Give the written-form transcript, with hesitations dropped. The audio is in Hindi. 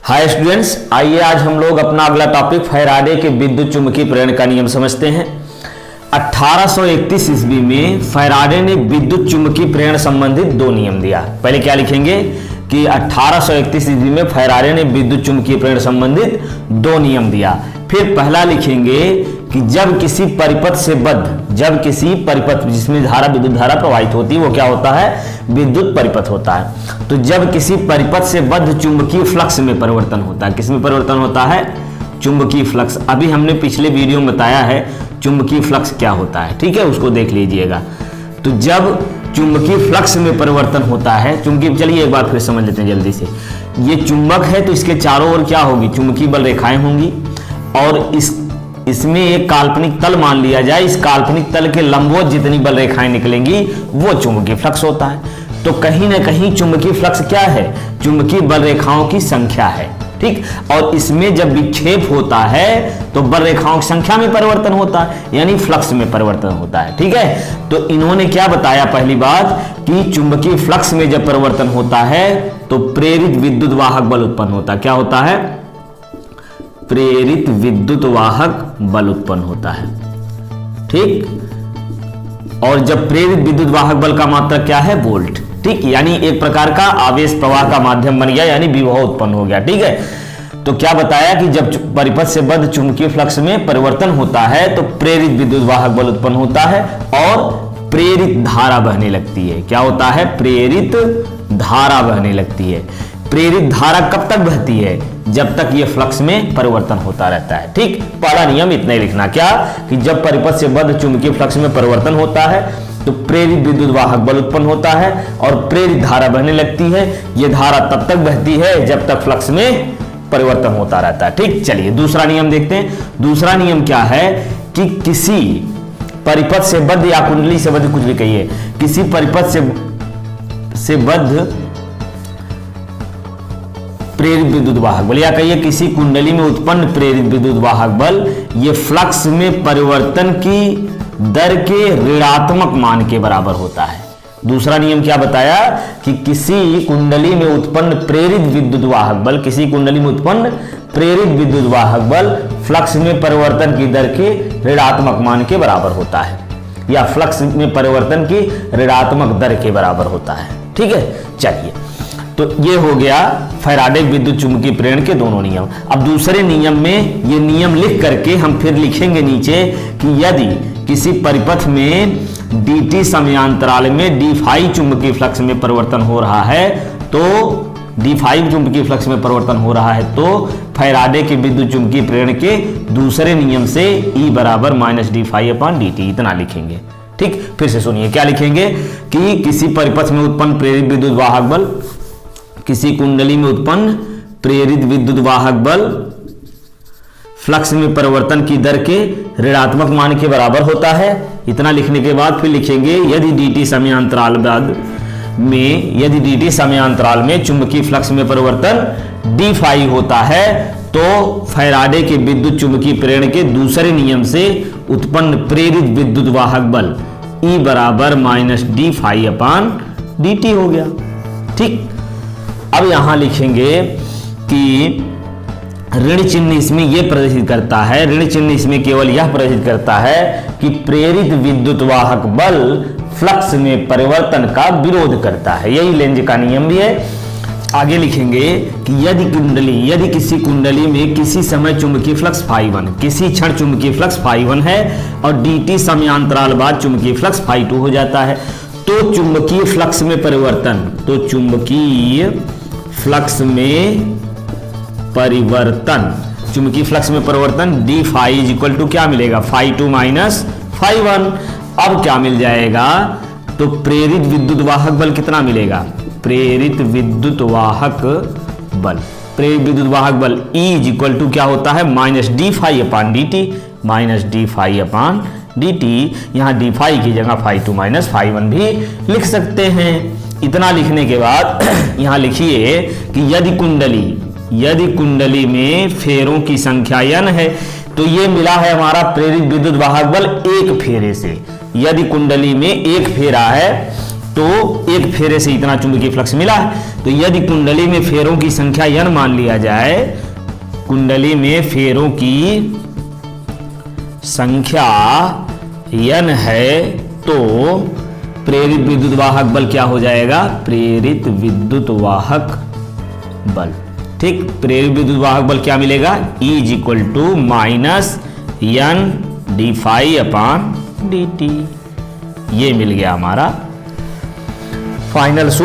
हाय स्टूडेंट्स, आइए आज हम लोग अपना अगला टॉपिक फैराडे के विद्युत चुंबकीय प्रेरण का नियम समझते हैं। 1831 ईस्वी में फैराडे ने विद्युत चुंबकीय प्रेरण संबंधित दो नियम दिया। पहले क्या लिखेंगे कि 1831 ईस्वी में फैराडे ने विद्युत चुंबकीय प्रेरण संबंधित दो नियम दिया। फिर पहला लिखेंगे कि जब किसी परिपथ जिसमें विद्युत धारा प्रवाहित होती है वो क्या होता है, विद्युत परिपथ होता है। तो जब किसी परिपथ से बद्ध चुंबकीय फ्लक्स में परिवर्तन होता है, किसमें परिवर्तन होता है, चुंबकीय फ्लक्स। अभी हमने पिछले वीडियो में बताया है चुंबकीय फ्लक्स क्या होता है, ठीक है, उसको देख लीजिएगा। तो जब चुंबकीय फ्लक्स में परिवर्तन होता है, चलिए एक बार फिर समझ लेते हैं जल्दी से। ये चुंबक है तो इसके चारों ओर क्या होगी, चुंबकीय बल रेखाएं होंगी और इसमें एक काल्पनिक तल मान लिया जाए। इस काल्पनिक तल के लंबवत जितनी बल रेखाएं निकलेंगी वो चुंबकीय फ्लक्स होता है। तो कहीं ना कहीं चुंबकीय फ्लक्स क्या है, चुंबकीय बल रेखाओं की संख्या है, ठीक। और इसमें जब विक्षेप होता है तो बल रेखाओं की संख्या में परिवर्तन होता है, यानी फ्लक्स में परिवर्तन होता है, ठीक है। तो इन्होंने क्या बताया, पहली बात कि चुंबकीय फ्लक्स में जब परिवर्तन होता है तो प्रेरित विद्युत वाहक बल उत्पन्न होता है। क्या होता है, प्रेरित विद्युत वाहक बल उत्पन्न होता है, ठीक। और जब प्रेरित विद्युत वाहक बल का मात्रक क्या है, वोल्ट, ठीक। यानी एक प्रकार का आवेश प्रवाह का माध्यम बन गया, यानी विभव उत्पन्न हो गया, ठीक है। तो क्या बताया कि जब परिपथ से बद्ध चुंबकीय फ्लक्स में परिवर्तन होता है तो प्रेरित विद्युत वाहक बल उत्पन्न होता है और प्रेरित धारा बहने लगती है। क्या होता है, प्रेरित धारा बहने लगती है। प्रेरित धारा कब तक बहती है, जब तक यह फ्लक्स में परिवर्तन होता रहता है, ठीक। पहला नियम इतना ही लिखना, क्या कि जब परिपथ से बद्ध चुंबकीय फ्लक्स में परिवर्तन होता है तो प्रेरित विद्युत वाहक बल उत्पन्न होता है और प्रेरित धारा बहने लगती है। यह धारा तब तक बहती है जब तक फ्लक्स में परिवर्तन होता रहता है, ठीक। चलिए दूसरा नियम देखते हैं। दूसरा नियम क्या है कि किसी परिपथ से बद्ध या कुंडली से बद्ध, कुछ भी कहिए, किसी परिपथ से बद्ध प्रेरित विद्युत वाहक बल, या कहिए किसी कुंडली में उत्पन्न प्रेरित विद्युत वाहक बल, ये फ्लक्स में परिवर्तन की दर के ऋणात्मक मान के बराबर होता है। दूसरा नियम क्या बताया कि किसी कुंडली में उत्पन्न प्रेरित विद्युत वाहक बल, किसी कुंडली में उत्पन्न प्रेरित विद्युत वाहक बल फ्लक्स में परिवर्तन की दर के ऋणात्मक मान के बराबर होता है, या फ्लक्स में परिवर्तन की ऋणात्मक दर के बराबर होता है, ठीक है। चलिए, तो ये हो गया फैराडे विद्युत चुंबकीय प्रेरण के दोनों नियम। अब दूसरे नियम में ये नियम लिख करके हम फिर लिखेंगे नीचे कि यदि किसी परिपथ में dt समयांतराल में d5 चुंबकीय फ्लक्स में परिवर्तन हो रहा है, तो d5 चुंबकीय फ्लक्स में परिवर्तन हो रहा है तो फैराडे के विद्युत चुंबकीय प्रेरण के दूसरे नियम से E बराबर -d∅/dt इतना लिखेंगे, ठीक। फिर से सुनिए, क्या लिखेंगे कि किसी परिपथ में उत्पन्न प्रेरित विद्युत वाहक बल, किसी कुंडली में उत्पन्न प्रेरित विद्युत वाहक बल फ्लक्स में परिवर्तन की दर के ऋणात्मक मान के बराबर होता है। इतना लिखने के बाद फिर लिखेंगे यदि dt समयांतराल में चुंबकीय फ्लक्स में परिवर्तन d∅ होता है तो फैराडे के विद्युत चुंबकीय प्रेरण के दूसरे नियम से उत्पन्न प्रेरित विद्युत वाहक बल E बराबर -d∅/dt हो गया, ठीक। अब यहां लिखेंगे कि ऋण चिन्ह इसमें यह प्रदर्शित करता है, ऋण चिन्ह इसमें केवल यह प्रदर्शित करता है कि प्रेरित विद्युत वाहक बल फ्लक्स में परिवर्तन का विरोध करता है। यही लेंज का नियम भी है। आगे लिखेंगे कि यदि किसी कुंडली में किसी समय चुंबकीय फ्लक्स ∅1, किसी क्षण चुंबकीय फ्लक्स ∅1 है और dt समयांतराल बाद चुंबकीय फ्लक्स ∅2 हो जाता है, तो चुंबकीय फ्लक्स में परिवर्तन d∅ = क्या मिलेगा, ∅2 - ∅1। अब क्या मिल जाएगा, तो प्रेरित विद्युत वाहक बल कितना मिलेगा, प्रेरित विद्युत वाहक बल E = क्या होता है, -d∅/dt, यहाँ d∅ की जगह ∅2 - ∅1 भी लिख सकते हैं। इतना लिखने के बाद यहां लिखिए कि यदि कुंडली में फेरों की संख्या n है तो ये मिला है हमारा प्रेरित विद्युत वाहक बल एक फेरे से। यदि कुंडली में एक फेरा है तो एक फेरे से इतना चुंबकीय फ्लक्स मिला है। तो यदि कुंडली में फेरों की संख्या n मान लिया जाए, कुंडली में फेरों की संख्या n है, तो प्रेरित विद्युत वाहक बल क्या हो जाएगा? प्रेरित विद्युत वाहक बल। ठीक, प्रेरित विद्युत वाहक बल क्या मिलेगा? E - n d∅/dt। ये मिल गया हमारा फाइनल सूत्र।